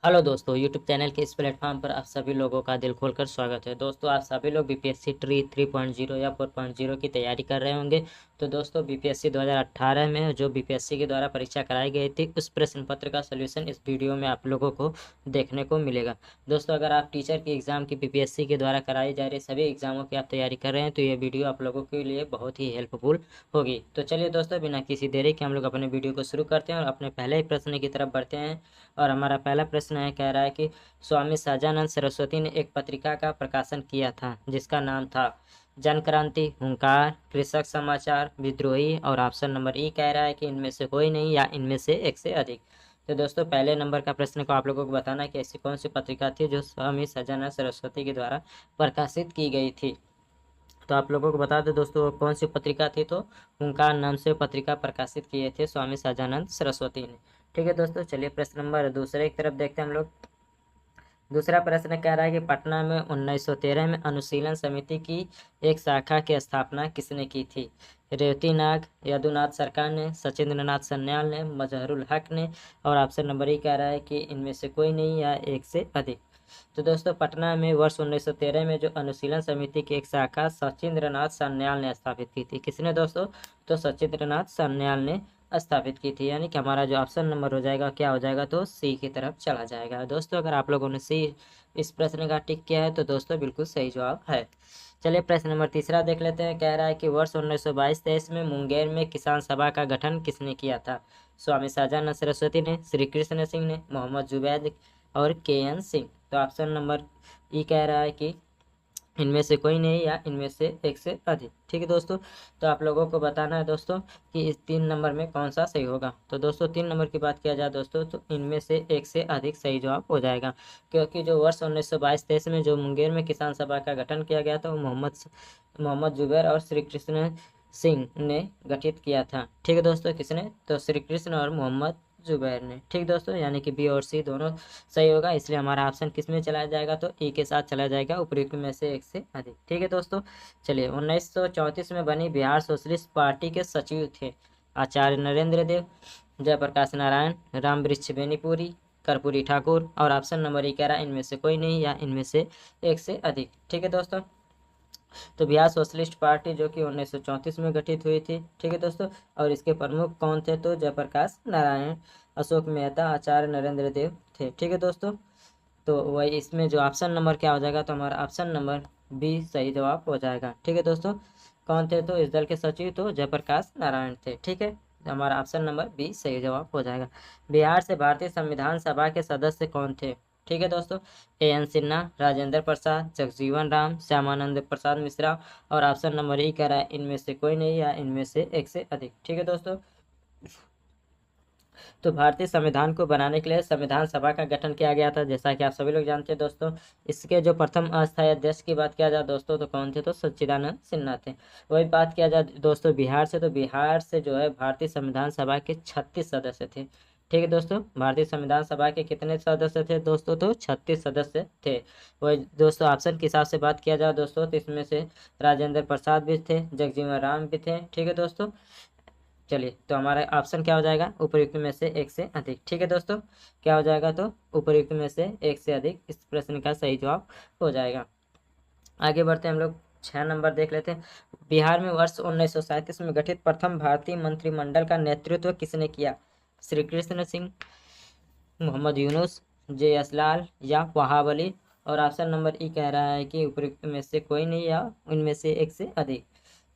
Hello दोस्तों, YouTube channel के इस प्लेटफॉर्म पर आप सभी लोगों का दिल खोलकर स्वागत है। दोस्तों, आप सभी लोग बीपीएससी ट्री 3.0 या 4.0 की तैयारी कर रहे होंगे। तो दोस्तों, बीपीएससी 2018 में जो बीपीएससी के द्वारा परीक्षा कराई गई थी, उस प्रश्न पत्र का सलूशन इस वीडियो में आप लोगों को देखने को मिलेगा। दोस्तों, अगर आप टीचर की एग्ज़ाम की बीपीएससी के द्वारा कराई जा रही सभी एग्ज़ामों की आप तैयारी कर रहे हैं, तो ये वीडियो आप लोगों के लिए बहुत ही हेल्पफुल होगी। तो चलिए दोस्तों, बिना किसी देरी के हम लोग अपने वीडियो को शुरू करते हैं और अपने पहले ही प्रश्न की तरफ बढ़ते हैं। और हमारा पहला प्रश्न है, कह रहा है कि स्वामी सहजानंद सरस्वती ने एक पत्रिका का प्रकाशन किया था जिसका नाम था जन क्रांति, हुंकार, कृषक समाचार, विद्रोही। और ऑप्शन नंबर ई कह रहा है कि इनमें से कोई नहीं या इनमें से एक से अधिक। तो दोस्तों, पहले नंबर का प्रश्न को आप लोगों को बताना है कि ऐसी कौन सी पत्रिका थी जो स्वामी सहजानंद सरस्वती के द्वारा प्रकाशित की गई थी। तो आप लोगों को बता दें दोस्तों, कौन सी पत्रिका थी। तो हुंकार नाम से पत्रिका प्रकाशित किए थे स्वामी सहजानंद सरस्वती ने। ठीक है दोस्तों, चलिए प्रश्न नंबर दूसरे की तरफ देखते हैं हम लोग। दूसरा प्रश्न कह रहा है कि पटना में 1913 में अनुशीलन समिति की एक शाखा की स्थापना किसने की थी। रेवती नाग, यदुनाथ सरकार ने, सचिंद्र नाथ सन्याल ने, मजहरुल हक ने। और ऑप्शन नंबर ई कह रहा है कि इनमें से कोई नहीं या एक से अधिक। तो दोस्तों, पटना में वर्ष 1913 में जो अनुशीलन समिति की एक शाखा सचिंद्र नाथ सन्याल ने स्थापित की थी। किसने दोस्तों? तो सचिंद्र नाथ सन्याल ने स्थापित की थी। यानी कि हमारा जो ऑप्शन नंबर हो जाएगा क्या हो जाएगा, तो सी की तरफ चला जाएगा। दोस्तों, अगर आप लोगों ने सी इस प्रश्न का टिक किया है तो दोस्तों बिल्कुल सही जवाब है। चलिए प्रश्न नंबर तीसरा देख लेते हैं। कह रहा है कि वर्ष 1922-23 में मुंगेर में किसान सभा का गठन किसने किया था। स्वामी सहजानंद सरस्वती ने, श्री कृष्ण सिंह ने, मोहम्मद जुबैद और के.एन. सिंह। तो ऑप्शन नंबर ई कह रहा है कि इनमें से कोई नहीं या इनमें से एक से अधिक। ठीक है दोस्तों, तो आप लोगों को बताना है दोस्तों कि इस 3 नंबर में कौन सा सही होगा। तो दोस्तों, 3 नंबर की बात किया जाए दोस्तों, तो इनमें से एक से अधिक सही जवाब हो जाएगा। क्योंकि जो वर्ष 1922-23 में जो मुंगेर में किसान सभा का गठन किया गया था वो मोहम्मद जुबैर और श्री कृष्ण सिंह ने गठित किया था। ठीक है दोस्तों, किसने? तो श्री कृष्ण और मोहम्मद जुबैर ने। ठीक दोस्तों, यानी कि बी और सी दोनों सही होगा, इसलिए हमारा ऑप्शन किस में चला जाएगा, तो ई के साथ चला जाएगा, उपयुक्त में से एक से अधिक। ठीक है दोस्तों, चलिए 1934 में बनी बिहार सोशलिस्ट पार्टी के सचिव थे आचार्य नरेंद्र देव, जयप्रकाश नारायण, राम वृक्ष बेनीपुरी, कर्पूरी ठाकुर। और ऑप्शन नंबर ई कह रहा है इनमें से कोई नहीं या इनमें से एक से अधिक। ठीक है दोस्तों, तो बिहार सोशलिस्ट पार्टी जो कि 1934 में गठित हुई थी। ठीक है दोस्तों, और इसके प्रमुख कौन थे, तो जयप्रकाश नारायण, अशोक मेहता, आचार्य नरेंद्र देव थे। ठीक है दोस्तों, तो वही इसमें जो ऑप्शन नंबर क्या हो जाएगा, तो हमारा ऑप्शन नंबर बी सही जवाब हो जाएगा। ठीक है दोस्तों, कौन थे तो इस दल के सचिव तो जयप्रकाश नारायण थे। ठीक है, हमारा ऑप्शन नंबर बी सही जवाब हो जाएगा। बिहार से भारतीय संविधान सभा के सदस्य कौन थे। ठीक है दोस्तों, ए.एन. सिन्हा, राजेंद्र प्रसाद, जगजीवन राम, श्यामानंद प्रसाद मिश्रा। और ऑप्शन नंबर ई कह रहा है इनमें से कोई नहीं या इनमें से एक से अधिक। ठीक है दोस्तों, तो भारतीय संविधान को बनाने के लिए संविधान सभा का गठन किया गया था, जैसा कि आप सभी लोग जानते हैं दोस्तों। इसके जो प्रथम अस्थायी अध्यक्ष की बात किया जाए दोस्तों, तो कौन थे, तो सच्चिदानंद सिन्हा थे। वही बात किया जाए दोस्तों बिहार से, तो बिहार से जो है भारतीय संविधान सभा के 36 सदस्य थे। ठीक है दोस्तों, भारतीय संविधान सभा के कितने सदस्य थे दोस्तों, तो 36 सदस्य थे। वही दोस्तों, ऑप्शन के हिसाब से बात किया जाए दोस्तों, तो इसमें से राजेंद्र प्रसाद भी थे, जगजीवन राम भी थे। ठीक है दोस्तों, चलिए तो हमारा ऑप्शन क्या हो जाएगा, उपयुक्त में से एक से अधिक। ठीक है दोस्तों, क्या हो जाएगा, तो उपयुक्त में से एक से अधिक इस प्रश्न का सही जवाब हो जाएगा। आगे बढ़ते हैं हम लोग, 6 नंबर देख लेते हैं। बिहार में वर्ष 1937 में गठित प्रथम भारतीय मंत्रिमंडल का नेतृत्व किसने किया। श्री कृष्ण सिंह, मोहम्मद यूनुस, जे.एस. लाल या वहाब अली। और ऑप्शन नंबर ई कह रहा है कि उपयुक्त में से कोई नहीं या इनमें से एक से अधिक।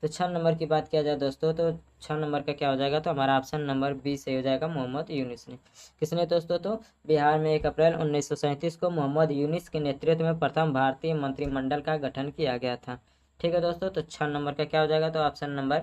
तो 6 नंबर की बात किया जाए दोस्तों, तो 6 नंबर का क्या हो जाएगा, तो हमारा ऑप्शन नंबर बी सही हो जाएगा, मोहम्मद यूनुस ने। किसने दोस्तों, तो बिहार में 1 अप्रैल 1937 को मोहम्मद यूनुस के नेतृत्व में प्रथम भारतीय मंत्रिमंडल का गठन किया गया था। ठीक है दोस्तों, तो 6 नंबर का क्या हो जाएगा, तो ऑप्शन नंबर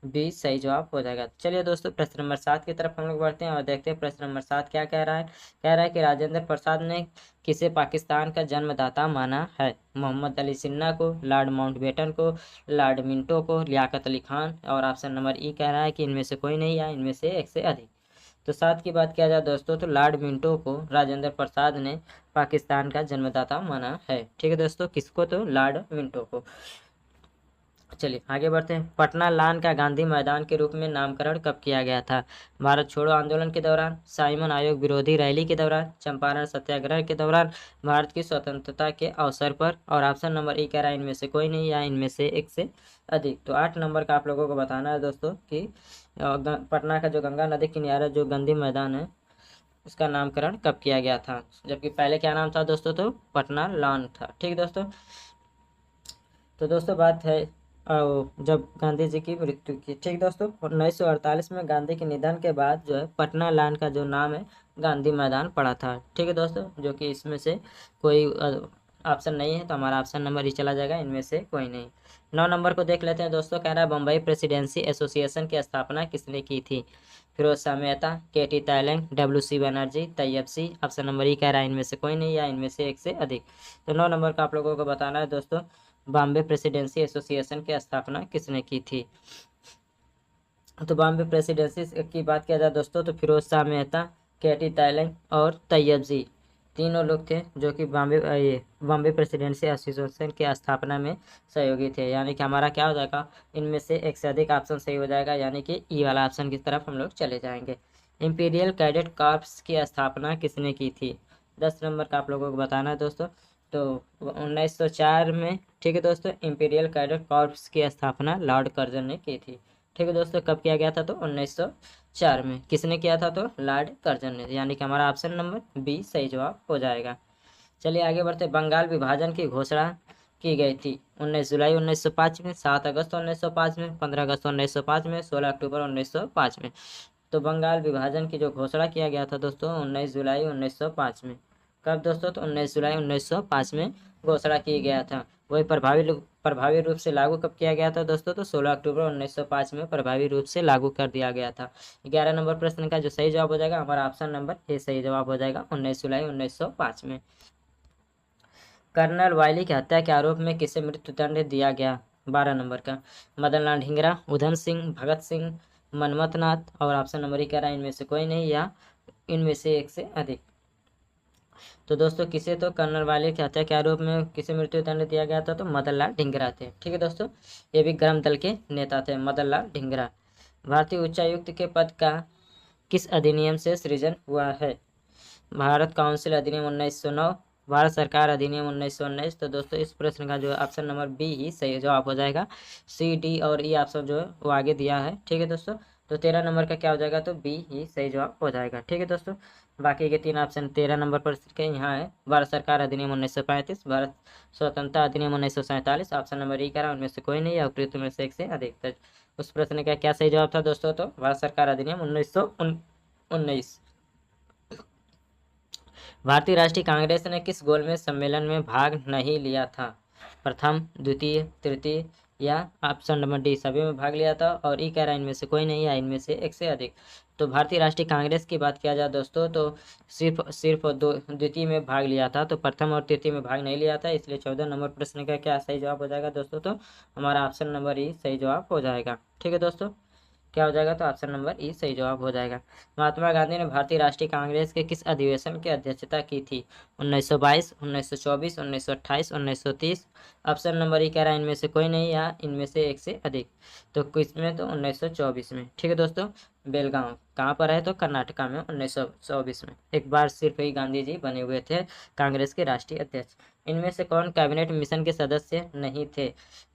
बी सही जवाब हो जाएगा। चलिए दोस्तों, प्रश्न नंबर 7 की तरफ हम लोग बढ़ते हैं और देखते हैं प्रश्न नंबर 7 क्या कह रहा है। कह रहा है कि राजेंद्र प्रसाद ने किसे पाकिस्तान का जन्मदाता माना है। मोहम्मद अली जिन्ना को, लॉर्ड माउंटबेटन को, लॉर्ड मिंटो को, लियाकत अली खान। और ऑप्शन नंबर ई कह रहा है कि इनमें से कोई नहीं या इनमें से एक से अधिक। तो 7 की बात किया जाए दोस्तों, तो लॉर्ड मिंटो को राजेंद्र प्रसाद ने पाकिस्तान का जन्मदाता माना है। ठीक है दोस्तों, किसको, तो लॉर्ड मिंटो को। चलिए आगे बढ़ते हैं। पटना लान का गांधी मैदान के रूप में नामकरण कब किया गया था? भारत छोड़ो आंदोलन के दौरान, साइमन आयोग विरोधी रैली के दौरान, चंपारण सत्याग्रह के दौरान, भारत की स्वतंत्रता के अवसर पर, और ऑप्शन नंबर ए कह रहा है इनमें से कोई नहीं या इनमें से एक से अधिक। तो 8 नंबर का आप लोगों को बताना है दोस्तों कि पटना का जो गंगा नदी किनारे जो गांधी मैदान है उसका नामकरण कब किया गया था, जबकि पहले क्या नाम था दोस्तों? तो पटना लॉन था। ठीक दोस्तों। तो दोस्तों बात है जब गांधी जी की मृत्यु की। ठीक दोस्तों, 1948 में गांधी के निधन के बाद जो है पटना लॉन का जो नाम है गांधी मैदान पड़ा था। ठीक है दोस्तों, जो कि इसमें से कोई ऑप्शन नहीं है, तो हमारा ऑप्शन नंबर ही चला जाएगा, इनमें से कोई नहीं। 9 नंबर को देख लेते हैं दोस्तों। कह रहा है बम्बई प्रेसिडेंसी एसोसिएशन की स्थापना किसने की थी? Firoz Shah Mehta, K T Telang, W C Banerjee, Tayyab C. Option number E कह रहा है इनमें से कोई नहीं या इनमें से एक से अधिक। तो 9 नंबर का आप लोगों को बताना है दोस्तों, बॉम्बे प्रेसिडेंसी एसोसिएशन की स्थापना किसने की थी? तो बॉम्बे प्रेसिडेंसी की बात किया जाए दोस्तों तो फिरोज शाह मेहता, के टी तैलंग और तैयब जी, तीनों लोग थे जो कि बॉम्बे प्रेसिडेंसी एसोसिएशन की स्थापना में सहयोगी थे। यानी कि हमारा क्या हो जाएगा, इनमें से एक से अधिक ऑप्शन सही हो जाएगा, यानी कि ई वाला ऑप्शन की तरफ हम लोग चले जाएंगे। इंपीरियल कैडेट कॉर्प्स की स्थापना किसने की थी? 10 नंबर का आप लोगों को बताना है दोस्तों। तो 1904 में, ठीक है दोस्तों, इंपीरियल कैडेट कॉर्प्स की स्थापना लॉर्ड कर्जन ने की थी। ठीक है दोस्तों, कब किया गया था? तो 1904 में। किसने किया था? तो लॉर्ड कर्जन ने, यानी कि हमारा ऑप्शन नंबर बी सही जवाब हो जाएगा। चलिए आगे बढ़ते। बंगाल विभाजन की घोषणा की गई थी 19 जुलाई 1905 में, 7 अगस्त 1905 में, 15 अगस्त 1905 में, 16 अक्टूबर 1905 में। तो बंगाल विभाजन की जो घोषणा किया गया था दोस्तों 19 जुलाई 1905 में। कब दोस्तों? तो 19 जुलाई 1905 में घोषणा की गया था। वही प्रभावी रूप से लागू कब किया गया था दोस्तों? तो 16 अक्टूबर 1905 में प्रभावी रूप से लागू कर दिया गया था। 11 नंबर प्रश्न का जो सही जवाब हो जाएगा हमारा ऑप्शन नंबर ए सही जवाब हो जाएगा, 19 जुलाई 1905 में। कर्नल वायली की हत्या के आरोप में किसे मृत्यु दंड दिया गया? 12 नंबर का, मदन लाल ढींगरा, उधम सिंह, भगत सिंह, मनमथ नाथ, और ऑप्शन नंबर ही कह रहा है इनमें से कोई नहीं या इनमें से एक से अधिक। तो दोस्तों किसे, तो कर्नल वायली की हत्या के आरोप में किसे मृत्यु दंड दिया गया था? तो मदन लाल ढींगरा थे। ठीक है दोस्तों, ये भी गर्म दल के नेता थे मदन लाल ढींगरा। भारतीय उच्चायुक्त के पद का किस अधिनियम से सृजन हुआ है? भारत काउंसिल अधिनियम 1909, भारत सरकार अधिनियम 1919। तो दोस्तों इस प्रश्न का जो है ऑप्शन नंबर बी ही सही जवाब हो जाएगा। सी डी और ई ऑप्शन जो है वो आगे दिया है। ठीक है दोस्तों, तो 13 नंबर का क्या हो जाएगा? तो बी ही सही जवाब हो जाएगा। ठीक है दोस्तों, बाकी के 3 ऑप्शन 13 नंबर पर के यहाँ है। भारत सरकार अधिनियम 1935, भारत स्वतंत्रता अधिनियम 1947। ऑप्शन नंबर ई कह रहा है उनमें से कोई नहीं या उपयुक्त में से एक से अधिक। तो उस प्रश्न का क्या सही जवाब था दोस्तों? तो भारत सरकार अधिनियम 1919। भारतीय राष्ट्रीय कांग्रेस ने किस गोलमेज सम्मेलन में भाग नहीं लिया था? प्रथम, द्वितीय, तृतीय या ऑप्शन नंबर डी सभी में भाग लिया था, और ई कह रहा है इनमें से कोई नहीं या इनमें से एक से अधिक। तो भारतीय राष्ट्रीय कांग्रेस की बात किया जाए दोस्तों तो सिर्फ दो द्वितीय में भाग लिया था, तो प्रथम और तृतीय में भाग नहीं लिया था, इसलिए 14 नंबर प्रश्न का क्या सही जवाब हो जाएगा दोस्तों? तो हमारा ऑप्शन नंबर ई सही जवाब हो जाएगा। ठीक है दोस्तों, क्या हो जाएगा? तो ऑप्शन नंबर ई सही जवाब हो जाएगा। महात्मा गांधी ने भारतीय राष्ट्रीय कांग्रेस के किस अधिवेशन की अध्यक्षता की थी? 1922, 1924, 1928, 1930। ऑप्शन नंबर ई कह रहा है इनमें से कोई नहीं या इनमें से एक से अधिक। तो किसमें? तो 1924 में। ठीक है दोस्तों, बेलगांव कहाँ पर है? तो कर्नाटका में 1924 में। एक बार सिर्फ ही गांधी जी बने हुए थे कांग्रेस के राष्ट्रीय अध्यक्ष। इनमें से कौन कैबिनेट मिशन के सदस्य नहीं थे?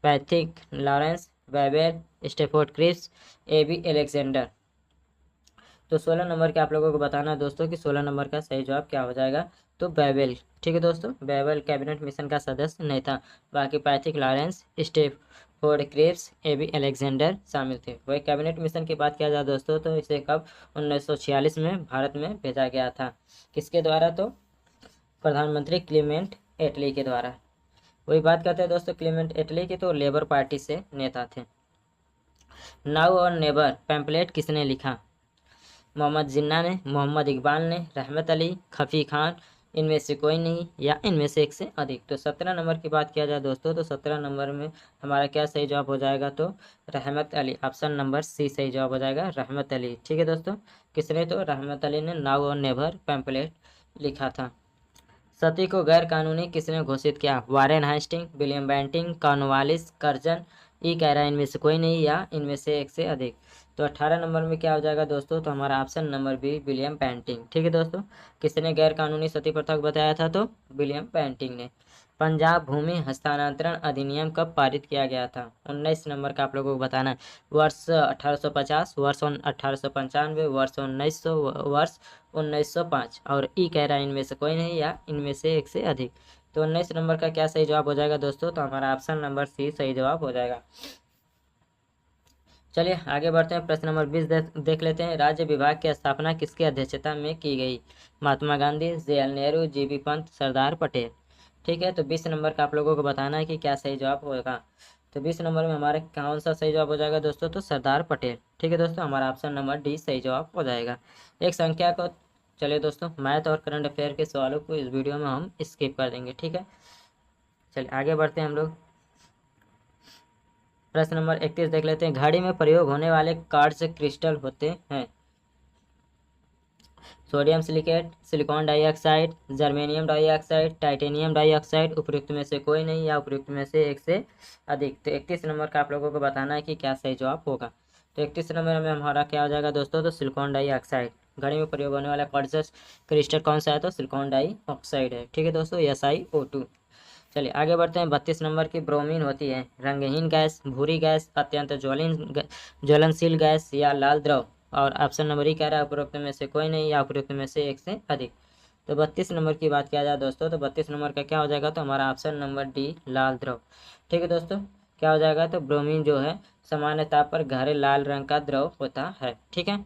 Pethick Lawrence, Wavell, Stafford Cripps, A B Alexander. तो 16 नंबर के आप लोगों को बताना है दोस्तों कि 16 नंबर का सही जवाब क्या हो जाएगा? तो बेबेल। ठीक है दोस्तों, बेबेल कैबिनेट मिशन का सदस्य नहीं था। बाकी Pethick Lawrence, Stafford Cripps, A B Alexander शामिल थे। वही कैबिनेट मिशन की बात किया जाए दोस्तों तो इसे कब 1946 में भारत में भेजा गया था। किसके द्वारा? तो प्रधानमंत्री क्लीमेंट एटली के द्वारा। वही बात करते हैं दोस्तों क्लीमेंट एटली की, तो लेबर पार्टी से नेता थे। नाउ और नेबर पैम्पलेट किसने लिखा? मोहम्मद जिन्ना ने, मोहम्मद इकबाल ने, रहमत अली, खफी खान, इनमें से कोई नहीं या इनमें से एक से अधिक। तो 17 नंबर की बात किया जाए दोस्तों तो 17 नंबर में हमारा क्या सही जवाब हो जाएगा? तो रहमत अली, ऑप्शन नंबर सी सही जवाब हो जाएगा, रहमत अली। ठीक है दोस्तों, किसने? तो रहमत अली ने नाउ और नेवर पैम्पलेट लिखा था। सती को गैर कानूनी किसने घोषित किया? Warren Hasting, William Bentinck, Cornwallis, Curzon, E कह रहा है इनमें से कोई नहीं या इनमें से एक से अधिक। तो 18 नंबर में क्या हो जाएगा दोस्तों, तो हमारा option number B William Bentinck. ठीक है दोस्तों, किसने गैर कानूनी सती प्रथा को बताया था, तो विलियम पेंटिंग ने। पंजाब भूमि हस्तांतरण अधिनियम कब पारित किया गया था, 19 नंबर का आप लोगों को बताना है। वर्ष 1850, वर्ष 1895, वर्ष 1900, वर्ष 1905। और ई कह रहा है इनमें से कोई नहीं या इनमें से एक से अधिक। तो 19 नंबर का क्या सही जवाब हो जाएगा दोस्तों, तो हमारा ऑप्शन नंबर सी सही जवाब हो जाएगा। चलिए आगे बढ़ते हैं, प्रश्न नंबर 20 देख लेते हैं। राज्य विभाग की स्थापना किसकी अध्यक्षता में की गई, महात्मा गांधी, जवाहरलाल नेहरू, जीबी पंत, सरदार पटेल। ठीक है, तो 20 नंबर का आप लोगों को बताना है कि क्या सही जवाब होगा। तो 20 नंबर में हमारे कौन सा सही जवाब हो जाएगा दोस्तों, तो सरदार पटेल। ठीक है दोस्तों, हमारा ऑप्शन नंबर डी सही जवाब हो जाएगा। एक संख्या को, चलिए दोस्तों, मैथ और करंट अफेयर के सवालों को इस वीडियो में हम स्किप कर देंगे। ठीक है, चलिए आगे बढ़ते हैं हम लोग। प्रश्न नंबर 31 देख लेते हैं। घड़ी में प्रयोग होने वाले क्वार्ट्ज क्रिस्टल होते हैं sodium silicate, silicon dioxide, germanium dioxide, titanium dioxide. उपयुक्त में से कोई नहीं या उपयुक्त में से एक से अधिक। तो 31 नंबर का आप लोगों को बताना है कि क्या सही जवाब होगा। तो 31 नंबर में हमारा क्या हो जाएगा दोस्तों, तो सिलिकॉन डाइऑक्साइड। घड़ी में प्रयोग होने वाला क्वार्ट्ज क्रिस्टल कौन सा है, तो सिलिकॉन डाइऑक्साइड है। ठीक है दोस्तों, SiO2। चलिए आगे बढ़ते हैं। 32 नंबर की ब्रोमीन होती है रंगहीन गैस, भूरी गैस, अत्यंत ज्वलनशील गैस या लाल द्रव। और ऑप्शन नंबर ही कह रहा है उपरोक्त में से कोई नहीं या उपरोक्त में से एक से अधिक। तो 32 नंबर की बात किया जाए दोस्तों, तो 32 नंबर का क्या हो जाएगा, तो हमारा ऑप्शन नंबर डी लाल द्रव। ठीक है दोस्तों, क्या हो जाएगा, तो ब्रोमीन जो है सामान्य ताप पर गहरे लाल रंग का द्रव होता है। ठीक है,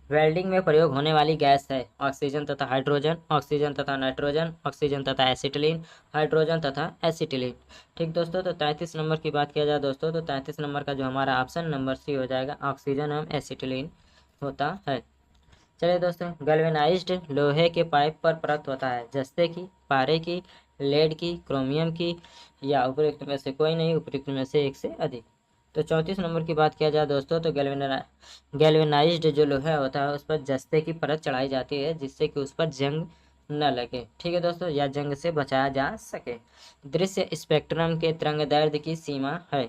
वेल्डिंग में प्रयोग होने वाली गैस है ऑक्सीजन तथा हाइड्रोजन, ऑक्सीजन तथा नाइट्रोजन, ऑक्सीजन तथा एसिटिलीन, हाइड्रोजन तथा एसिटिलीन। ठीक दोस्तों, तो 33 नंबर की बात किया जाए दोस्तों, तो 33 नंबर का जो हमारा ऑप्शन नंबर सी हो जाएगा, ऑक्सीजन एवं एसिटिलीन होता है। चलिए दोस्तों, गैल्वेनाइज्ड लोहे के पाइप पर परत होता है जस्ते की, पारे की, लेड की, क्रोमियम की या उपयुक्त में से कोई नहीं, उपयुक्त में से एक से अधिक। तो 34 नंबर की बात किया जाए दोस्तों, तो गैल्वेनाइज्ड जो लोहा होता है उस पर जस्ते की परत चढ़ाई जाती है जिससे कि उस पर जंग न लगे। ठीक है दोस्तों, या जंग से बचाया जा सके। दृश्य स्पेक्ट्रम के तरंगदैर्ध्य की सीमा है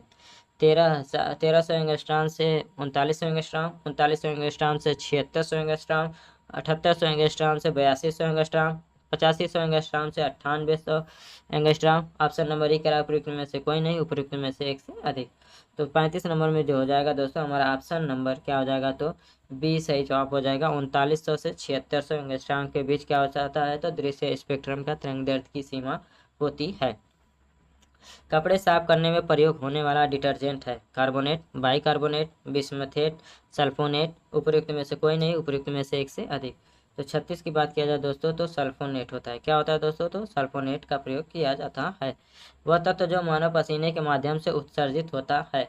1300 एंगस्ट्रॉम से 3900 एंगस्ट्रॉम, 3900 एंगस्ट्रॉम से 7600 एंगस्ट्रॉम, 7800 एंगस्ट्रॉम से 8200 एंगस्ट्रॉम, 8500 एंगस्ट्रॉम से 9800 एंगस्ट्रॉम। ऑप्शन नंबर ही करा उपयुक्त में से कोई नहीं, उपयुक्त में से एक से अधिक। तो 35 नंबर में जो हो जाएगा दोस्तों, हमारा ऑप्शन नंबर क्या हो जाएगा, तो बी सही जवाब हो जाएगा। 3900 से 7600 एंगस्ट्रॉम के बीच क्या हो जाता है, तो दृश्य स्पेक्ट्रम का तरंगदैर्ध्य की सीमा होती है। कपड़े साफ करने में प्रयोग होने वाला डिटर्जेंट है कार्बोनेट, बाइकार्बोनेट, बिस्मथेट, सल्फोनेट। उपयुक्त में से कोई नहीं, उपयुक्त में से एक से अधिक। तो 36 की बात किया जाए दोस्तों, तो सल्फोनेट होता है। क्या होता है दोस्तों, तो सल्फोनेट का प्रयोग किया जाता है। वह तत्व जो मानव पसीने के माध्यम से उत्सर्जित होता है।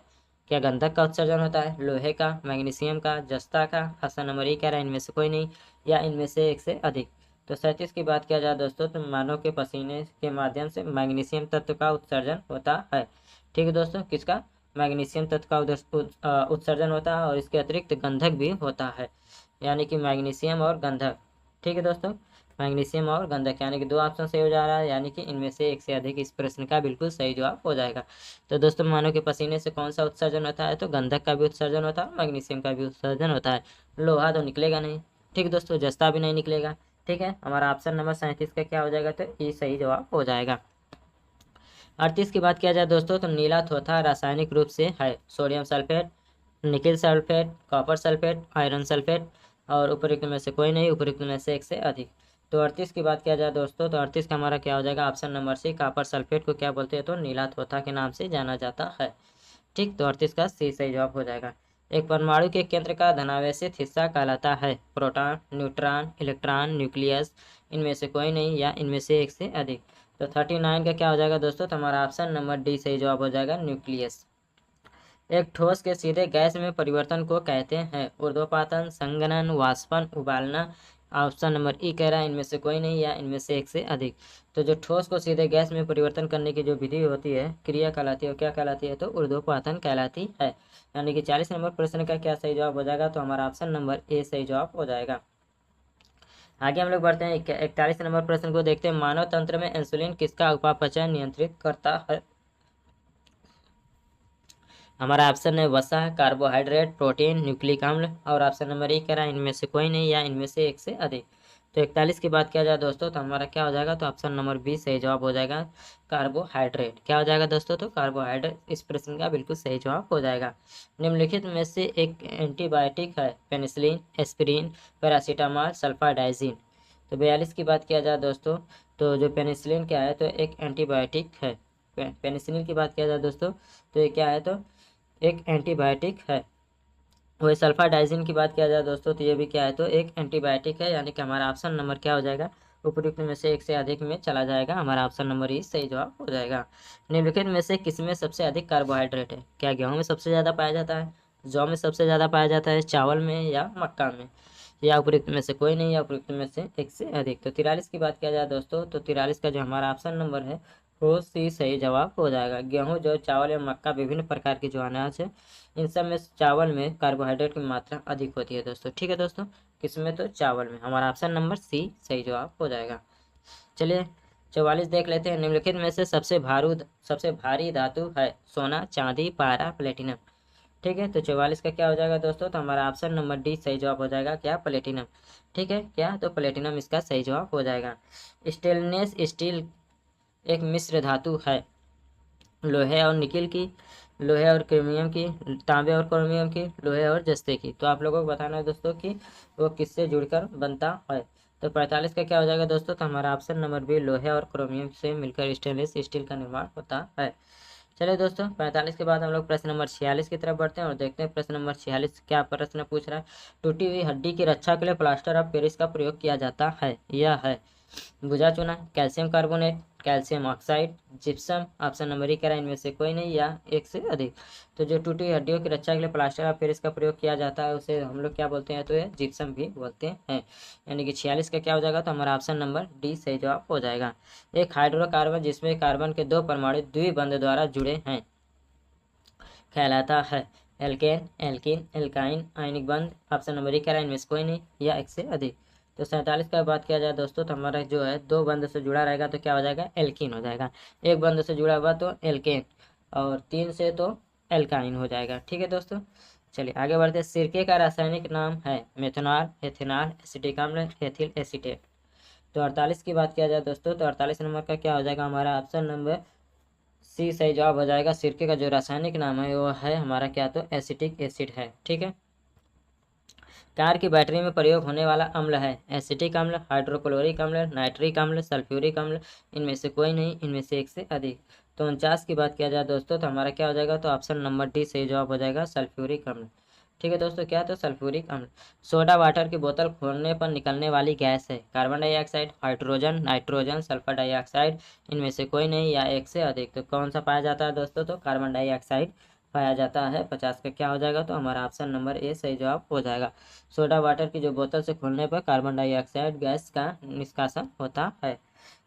क्या गंधक का उत्सर्जन होता है, लोहे का, मैग्नीशियम का, जस्ता का। ऑप्शन नंबर ई कह रहा है इनमें से कोई नहीं या इनमें से एक से अधिक। तो 37 की बात किया जाए दोस्तों, तो मानव के पसीने के माध्यम से मैग्नीशियम तत्व का उत्सर्जन होता है। ठीक है दोस्तों, किसका, मैग्नीशियम तत्व का उत्सर्जन होता है और इसके अतिरिक्त गंधक भी होता है, यानी कि मैग्नीशियम और गंधक। ठीक है दोस्तों, मैग्नीशियम और गंधक, यानी कि दो ऑप्शन सही हो जा रहा है, यानी कि इनमें से एक से अधिक इस प्रश्न का बिल्कुल सही जवाब हो जाएगा। तो दोस्तों, मानव के पसीने से कौन सा उत्सर्जन होता है, तो गंधक का भी उत्सर्जन होता है, मैग्नीशियम का भी उत्सर्जन होता है। लोहा तो निकलेगा नहीं। ठीक दोस्तों, जस्ता भी नहीं निकलेगा। ठीक है, हमारा ऑप्शन नंबर 37 का क्या हो जाएगा, तो ये सही जवाब हो जाएगा। 38 की बात किया जाए दोस्तों, तो नीला थोथा रासायनिक रूप से है sodium sulphate, nickel sulphate, copper sulphate, iron sulphate. और उपयुक्त में से कोई नहीं, उपयुक्त में से एक से अधिक। तो 38 की बात किया जाए दोस्तों, तो 38 का हमारा क्या हो जाएगा, option number C, copper sulphate को क्या बोलते हैं, तो नीला थोथा के नाम से जाना जाता है। ठीक, तो 38 का सी सही जवाब हो जाएगा। एक परमाणु के केंद्र का धनावेशित हिस्सा कहलाता है प्रोटॉन, न्यूट्रॉन, इलेक्ट्रॉन, न्यूक्लियस। इनमें से कोई नहीं या इनमें से एक से अधिक। तो 39 का क्या हो जाएगा दोस्तों, तो हमारा ऑप्शन नंबर डी सही जवाब हो जाएगा, न्यूक्लियस। एक ठोस के सीधे गैस में परिवर्तन को कहते हैं ऊर्ध्वपातन, संघनन, वाष्पन, उबालना। ऑप्शन नंबर ई कह रहा है इनमें से कोई नहीं या इनमें से एक से अधिक। तो जो ठोस को सीधे गैस में परिवर्तन करने की जो विधि होती है, क्रिया कहलाती है, वो क्या कहलाती है, तो ऊर्ध्वपातन कहलाती है। यानी कि 40 नंबर प्रश्न का क्या सही जवाब हो जाएगा, तो हमारा ऑप्शन नंबर ए सही जवाब हो जाएगा। आगे हम लोग बढ़ते हैं 41 नंबर प्रश्न को देखते हैं। मानव तंत्र में इंसुलिन किसका उपापचय नियंत्रित करता है। हमारा ऑप्शन है वसा, कार्बोहाइड्रेट, प्रोटीन, न्यूक्लिक अम्ल, और ऑप्शन नंबर ए कह रहा है इनमें से कोई नहीं या इनमें से एक से अधिक। तो 41 की बात किया जाए दोस्तों तो हमारा क्या हो जाएगा, तो ऑप्शन नंबर बी सही जवाब हो जाएगा, कार्बोहाइड्रेट। क्या हो जाएगा दोस्तों, तो कार्बोहाइड्रेट इस प्रश्न का बिल्कुल सही जवाब हो जाएगा। निम्नलिखित में से एक एंटीबायोटिक है, पेनिसिलिन, एस्पिरिन, पैरासीटामॉल, सल्फाडाइजिन। तो 42 की बात किया जाए दोस्तों तो जो पेनिसिलिन क्या है, तो एक एंटीबायोटिक है। पेनिसिलिन की बात किया जाए दोस्तों तो ये क्या है, तो एक एंटीबायोटिक है। वही सल्फाडाइजिन की बात किया जाए दोस्तों तो ये भी क्या है, तो एक एंटीबायोटिक है। यानी कि हमारा ऑप्शन नंबर क्या हो जाएगा, उपयुक्त में से एक से अधिक में चला जाएगा, हमारा ऑप्शन नंबर ही सही जवाब हो जाएगा। निम्नलिखित में से किसमें सबसे अधिक कार्बोहाइड्रेट है, क्या गेहूं में सबसे ज़्यादा पाया जाता है, जौ में सबसे ज़्यादा पाया जाता है, चावल में या मक्का में, या उपयुक्त में से कोई नहीं या उपयुक्त में से एक से अधिक। तो 43 की बात किया जाए दोस्तों तो 43 का जो हमारा ऑप्शन नंबर है वो सी सही जवाब हो जाएगा। गेहूं, जौ, चावल या मक्का विभिन्न प्रकार के जो अनाज है, इन सब में चावल में कार्बोहाइड्रेट की मात्रा अधिक होती है दोस्तों। ठीक है दोस्तों, किसमें, तो चावल में। हमारा ऑप्शन नंबर सी सही जवाब हो जाएगा। चलिए 44 देख लेते हैं। निम्नलिखित में से सबसे भारी धातु है, सोना, चांदी, पारा, प्लेटिनम। ठीक है, तो 44 का क्या हो जाएगा दोस्तों, तो हमारा ऑप्शन नंबर डी सही जवाब हो जाएगा, क्या, प्लेटिनम। ठीक है, क्या, तो प्लेटिनम इसका सही जवाब हो जाएगा। स्टेनलेस स्टील एक मिश्र धातु है, लोहे और निकिल की, लोहे और क्रोमियम की, तांबे और क्रोमियम की, लोहे और जस्ते की। तो आप लोगों को बताना है दोस्तों कि वो किससे जुड़कर बनता है। तो 45 का क्या हो जाएगा दोस्तों, तो हमारा ऑप्शन नंबर बी, लोहे और क्रोमियम से मिलकर स्टेनलेस स्टील का निर्माण होता है। चलिए दोस्तों 45 के बाद हम लोग प्रश्न नंबर 46 की तरफ बढ़ते हैं और देखते हैं प्रश्न नंबर 46 क्या प्रश्न पूछ रहा है। टूटी हुई हड्डी की रक्षा के लिए प्लास्टर ऑफ पेरिस का प्रयोग किया जाता है। यह है भुजा चूना, calcium carbonate, calcium oxide, gypsum. Option number E कह रहा है इनमें से कोई नहीं या एक से अधिक। तो जो टूटी हुई हड्डियों की रक्षा के लिए प्लास्टर ऑफ पेरिस का प्रयोग किया जाता है उसे हम लोग क्या बोलते हैं, तो ये जिप्सम भी बोलते हैं। यानी कि 46 का क्या हो जाएगा, तो हमारा ऑप्शन नंबर डी सही जवाब हो जाएगा। एक हाइड्रोकार्बन जिसमें कार्बन के दो परमाणु द्विबंध द्वारा जुड़े हैं कहलाता है एल्केन, एल्कीन, एल्काइन, आयनिक बंध। ऑप्शन नंबर ए कह रहा है इनमें से कोई नहीं या एक से अधिक। तो 47 का बात किया जाए दोस्तों तो हमारा जो है दो बंध से जुड़ा रहेगा तो क्या हो जाएगा, एल्कीन हो जाएगा। एक बंध से जुड़ा हुआ तो एल्केन, और तीन से तो एल्काइन हो जाएगा। ठीक है दोस्तों, चलिए आगे बढ़ते हैं। सिरके का रासायनिक नाम है मेथनॉल, एथेनॉल, एसिटिक अम्ल, एथिल एसीटेट। तो 48 की बात किया जाए दोस्तों तो 48 नंबर का क्या हो जाएगा, हमारा ऑप्शन नंबर सी सही जवाब हो जाएगा। सिरके का जो रासायनिक नाम है वो है हमारा क्या, तो एसिटिक एसिड है। ठीक है, कार की बैटरी में प्रयोग होने वाला अम्ल है एसिटिक अम्ल, हाइड्रोक्लोरिक अम्ल, नाइट्रिक अम्ल, सल्फ्यूरिक अम्ल। इनमें से कोई नहीं, इनमें से एक से अधिक। तो 49 की बात किया जाए दोस्तों तो हमारा क्या हो जाएगा, तो ऑप्शन नंबर डी सही जवाब हो जाएगा, सल्फ्यूरिक अम्ल। ठीक है दोस्तों, क्या, तो सल्फ्यूरिक अम्ल। सोडा वाटर की बोतल खोलने पर निकलने वाली गैस है carbon dioxide, hydrogen, nitrogen, sulphur dioxide. इनमें से कोई नहीं या एक से अधिक। तो कौन सा पाया जाता है दोस्तों, तो कार्बन डाइऑक्साइड पाया जाता है। 50 का क्या हो जाएगा, तो हमारा ऑप्शन नंबर ए सही जवाब हो जाएगा। सोडा वाटर की जो बोतल से खोलने पर कार्बन डाइऑक्साइड गैस का निष्कासन होता है।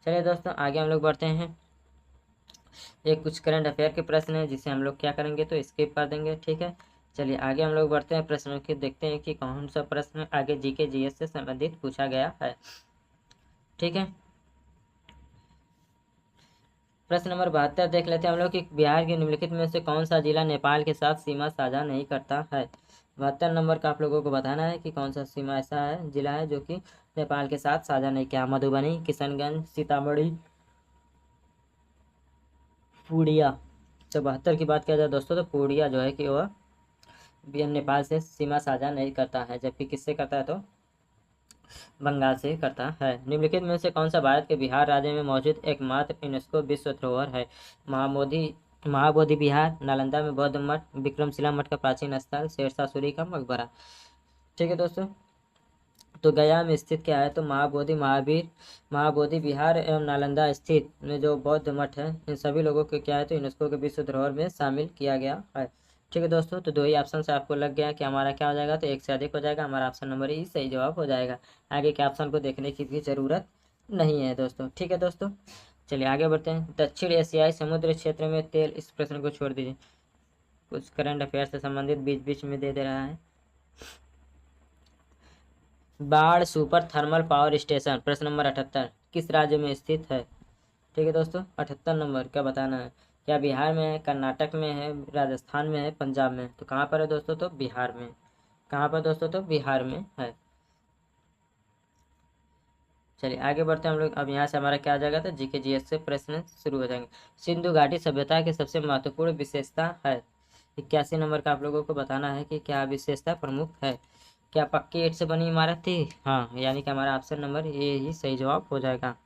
चलिए दोस्तों आगे हम लोग बढ़ते हैं। एक कुछ करंट अफेयर के प्रश्न है जिसे हम लोग क्या करेंगे, तो स्किप कर देंगे। ठीक है, चलिए आगे हम लोग बढ़ते हैं प्रश्नों की, देखते हैं कि कौन सा प्रश्न आगे जीके जीएस से संबंधित पूछा गया है। ठीक है, प्रश्न नंबर 72 देख लेते हैं हम लोग कि बिहार के निम्नलिखित में से कौन सा जिला नेपाल के साथ सीमा साझा नहीं करता है। 72 नंबर का आप लोगों को बताना है कि कौन सा सीमा ऐसा है, जिला है जो कि नेपाल के साथ साझा नहीं किया। मधुबनी, किशनगंज, सीतामढ़ी, पूर्णिया। तो 72 की बात किया जाए दोस्तों तो पूर्णिया जो है कि वह नेपाल से सीमा साझा नहीं करता है, जबकि किससे करता है, तो बंगाल से करता है। निम्नलिखित में से कौन सा भारत के बिहार राज्य में मौजूद एकमात्र यूनेस्को विश्व धरोहर है। महाबोधि विहार, नालंदा में बौद्ध मठ, विक्रमशिला मठ का प्राचीन स्थल, शेरशाह सूरी का मकबरा। ठीक है दोस्तों, तो गया में स्थित क्या है, तो महाबोधि विहार एवं नालंदा स्थित में जो बौद्ध मठ है इन सभी लोगों के क्या है, तो यूनेस्को के विश्व धरोहर में शामिल किया गया है। ठीक है दोस्तों, तो दो ही ऑप्शन से आपको लग गया कि हमारा क्या हो जाएगा, तो एक से अधिक हो जाएगा। हमारा ऑप्शन नंबर ई सही जवाब हो जाएगा। आगे के ऑप्शन को देखने की भी जरूरत नहीं है दोस्तों। ठीक है दोस्तों, चलिए आगे बढ़ते हैं। दक्षिण एशियाई समुद्र क्षेत्र में तेल, इस प्रश्न को छोड़ दीजिए, कुछ करंट अफेयर से संबंधित बीच बीच में दे रहा है। बाढ़ सुपर थर्मल पावर स्टेशन प्रश्न नंबर 78 किस राज्य में स्थित है। ठीक है दोस्तों, 78 नंबर का बताना है। क्या बिहार में है, कर्नाटक में है, राजस्थान में है, पंजाब में है? तो कहाँ पर है दोस्तों? तो बिहार में। कहाँ पर दोस्तों? तो बिहार में है। चलिए आगे बढ़ते हैं हम लोग। अब यहाँ से हमारा क्या आ जाएगा? तो जीके जीएस से प्रश्न शुरू हो जाएंगे। सिंधु घाटी सभ्यता की सबसे महत्वपूर्ण विशेषता है। 81 नंबर का आप लोगों को बताना है कि क्या विशेषता प्रमुख है। क्या पक्की ईंट से बनी इमारत थी? हाँ, यानी कि हमारा ऑप्शन नंबर ए ही सही जवाब हो जाएगा।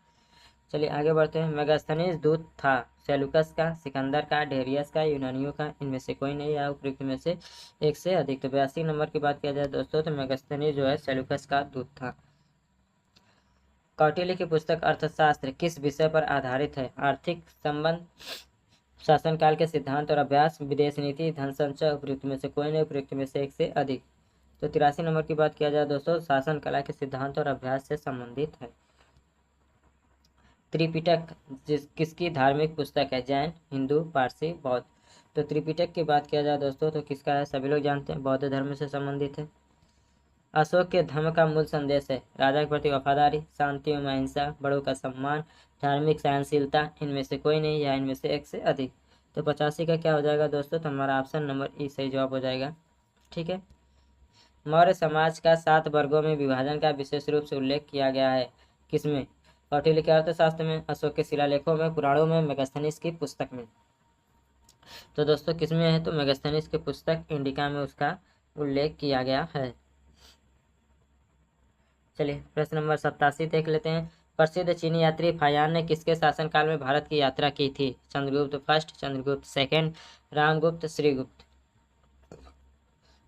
चलिए आगे बढ़ते हैं। मेगास्थनीज दूत था सेलुकस का, सिकंदर का, डेरियस का, यूनानियों का? इनमें से कोई नहीं, या उपयुक्त में से एक से अधिक। तो 82 नंबर की बात किया जाए दोस्तों तो मेगास्थनीज जो है सेलुकस का दूत था। कौटिल्य की पुस्तक अर्थशास्त्र किस विषय पर आधारित है? आर्थिक संबंध, शासनकाल के सिद्धांत और अभ्यास, विदेश नीति, धन संचय? उपयुक्त में से कोई नहीं, उपयुक्त में से एक से अधिक। तो 83 नंबर की बात किया जाए दोस्तों शासन कला के सिद्धांत और अभ्यास से संबंधित है। त्रिपिटक किसकी धार्मिक पुस्तक है? जैन, हिंदू, पारसी, बौद्ध? तो त्रिपिटक की बात किया जाए दोस्तों तो किसका है? सभी लोग जानते हैं, बौद्ध धर्म से संबंधित है। अशोक के धर्म का मूल संदेश है राजा के प्रति वफादारी, शांति एवं अहिंसा, बड़ों का सम्मान, धार्मिक सहनशीलता? इनमें से कोई नहीं, या इनमें से एक से अधिक। तो 85 का क्या हो जाएगा दोस्तों? तो हमारा ऑप्शन नंबर ई सही जवाब हो जाएगा। ठीक है। मौर्य समाज का 7 वर्गों में विभाजन का विशेष रूप से उल्लेख किया गया है। किसमें? कौटिल्य के अर्थशास्त्र में, अशोक के शिलालेखों में, पुराणों में, मेगास्थनीज की पुस्तक में? तो दोस्तों किसमें है? तो मेगास्थनीज की पुस्तक इंडिका में उसका उल्लेख किया गया है। चलिए प्रश्न नंबर 87 देख लेते हैं। प्रसिद्ध चीनी यात्री फायान ने किसके शासनकाल में भारत की यात्रा की थी? Chandragupta first, Chandragupta second, Ramagupta, Shrigupta?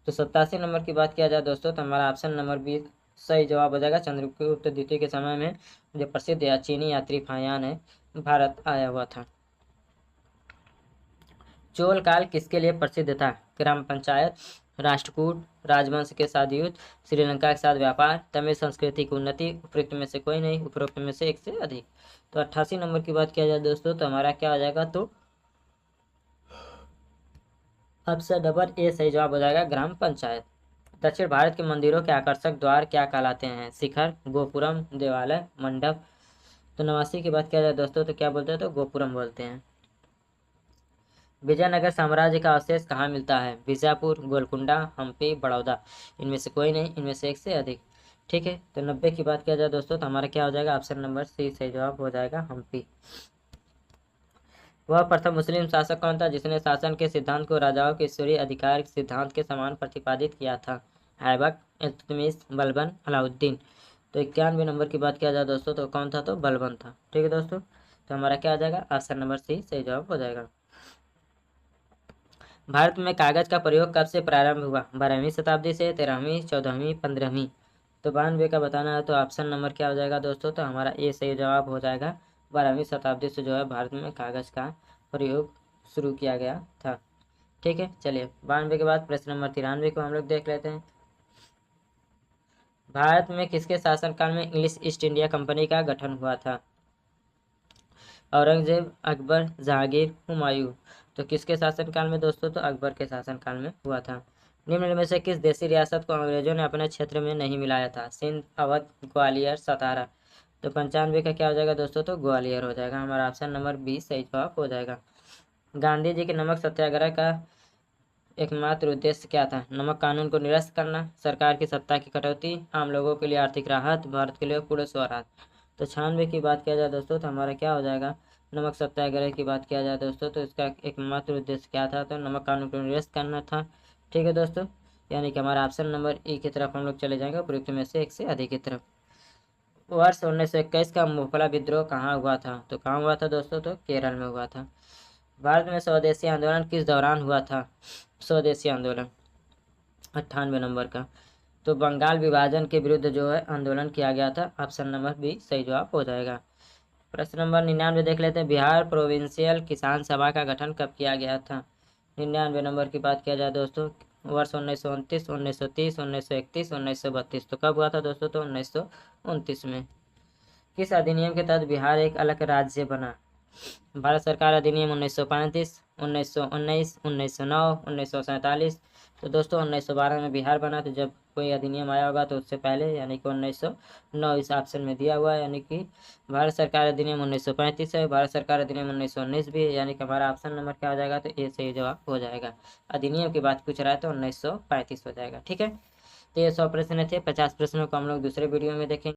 तो 87 नंबर की बात किया जाए दोस्तों तो हमारा ऑप्शन नंबर बी सही जवाब हो जाएगा। चंद्रगुप्त द्वितीय के समय में जो प्रसिद्ध चीनी यात्री फायान है भारत आया हुआ था। चोल काल किसके लिए प्रसिद्ध था? ग्राम पंचायत, राष्ट्रकूट, राजवंश के साथ युद्ध, श्रीलंका के साथ व्यापार, तमिल संस्कृति की उन्नति? उपयुक्त में से कोई नहीं, उपरोक्त में से एक से अधिक। तो 88 नंबर की बात किया जाए दोस्तों तो हमारा क्या हो जाएगा? तो ऑप्शन नंबर ए सही जवाब हो जाएगा, ग्राम पंचायत। दक्षिण भारत के मंदिरों के आकर्षक द्वार क्या कहलाते हैं? शिखर, गोपुरम, देवालय, मंडप? तो 89 की बात किया जाए दोस्तों तो क्या बोलते हैं? तो गोपुरम बोलते हैं। विजयनगर साम्राज्य का अवशेष कहाँ मिलता है? बीजापुर, गोलकुंडा, हम्पी, बड़ौदा? इनमें से कोई नहीं, इनमें से एक से अधिक। ठीक है। तो 90 की बात किया जाए दोस्तों तो हमारा क्या हो जाएगा? ऑप्शन नंबर सी सही जवाब हो जाएगा, हम्पी। वह प्रथम मुस्लिम शासक कौन था जिसने शासन के सिद्धांत को राजाओं के ईश्वरीय अधिकार के सिद्धांत के समान प्रतिपादित किया था? ऐबक, इल्तुतमिश, बलबन, अलाउद्दीन? तो 91 नंबर की बात किया जाए दोस्तों तो कौन था? तो बलबन था। ठीक है दोस्तों। तो हमारा क्या आ जाएगा? ऑप्शन नंबर सी सही जवाब हो जाएगा। भारत में कागज का प्रयोग कब से प्रारंभ हुआ? 12वीं शताब्दी से, 13वीं, 14वीं, 15वीं? तो 92 का बताना है तो ऑप्शन नंबर क्या हो जाएगा दोस्तों? तो हमारा ए सही जवाब हो जाएगा। 12वीं शताब्दी से जो है भारत में कागज का प्रयोग शुरू किया गया था। ठीक है। चलिए 92 के बाद प्रश्न नंबर 93 को हम लोग देख लेते हैं। भारत में किसके शासनकाल में इंग्लिश ईस्ट इंडिया कंपनी का गठन हुआ था? औरंगजेब, अकबर, जहांगीर, हुमायूं? तो किसके शासनकाल में दोस्तों? तो अकबर के शासनकाल में हुआ था। निम्न में से किस देसी रियासत को अंग्रेजों ने अपने क्षेत्र में नहीं मिलाया था? सिंध, अवध, ग्वालियर, सतारा? तो 95 का क्या हो जाएगा दोस्तों? तो ग्वालियर हो जाएगा। हमारा ऑप्शन नंबर बी सही जवाब हो जाएगा। गांधी जी के नमक सत्याग्रह का एकमात्र उद्देश्य क्या था? नमक कानून को निरस्त करना, सरकार की सत्ता की कटौती, आम लोगों के लिए आर्थिक राहत, भारत के लिए पूर्ण स्वराज? तो 96 की बात किया जाए दोस्तों तो हमारा क्या हो जाएगा? नमक सत्याग्रह की बात किया जाए दोस्तों तो इसका एकमात्र उद्देश्य क्या था? तो नमक कानून को निरस्त करना था। ठीक है दोस्तों। यानी कि हमारा ऑप्शन नंबर ई की तरफ हम लोग चले जाएंगे, उपयुक्त में से एक से अधिक की तरफ। वर्ष 1921 का मुफला विद्रोह कहाँ हुआ था? तो कहाँ हुआ था दोस्तों? तो केरल में हुआ था। भारत में स्वदेशी आंदोलन किस दौरान हुआ था? स्वदेशी आंदोलन 98 नंबर का। तो बंगाल विभाजन के विरुद्ध जो है आंदोलन किया गया था। ऑप्शन नंबर बी सही जवाब हो जाएगा। प्रश्न नंबर 99 देख लेते हैं। बिहार प्रोविंशियल किसान सभा का गठन कब किया गया था? 99 नंबर की बात किया जाए दोस्तों वर्ष 1929, 1930, 1931, 1932? तो कब हुआ था दोस्तों? तो 1929 में। किस अधिनियम के तहत बिहार एक अलग राज्य बना? भारत सरकार अधिनियम 1935, 1919, 1909, 1947? तो दोस्तों 1912 में बिहार बना, तो जब कोई अधिनियम आया होगा तो उससे पहले यानी कि 1909 इस ऑप्शन में दिया हुआ है। यानी कि भारत सरकार अधिनियम 1935 है, भारत सरकार अधिनियम 1919 भी है, यानी कि हमारा ऑप्शन नंबर क्या हो जाएगा, तो ए सही जवाब हो जाएगा। अधिनियम की बात पूछ रहा है तो 1935 हो जाएगा। ठीक है, तो ये 100 प्रश्न थे। 50 प्रश्नों को हम लोग दूसरे वीडियो में देखेंगे।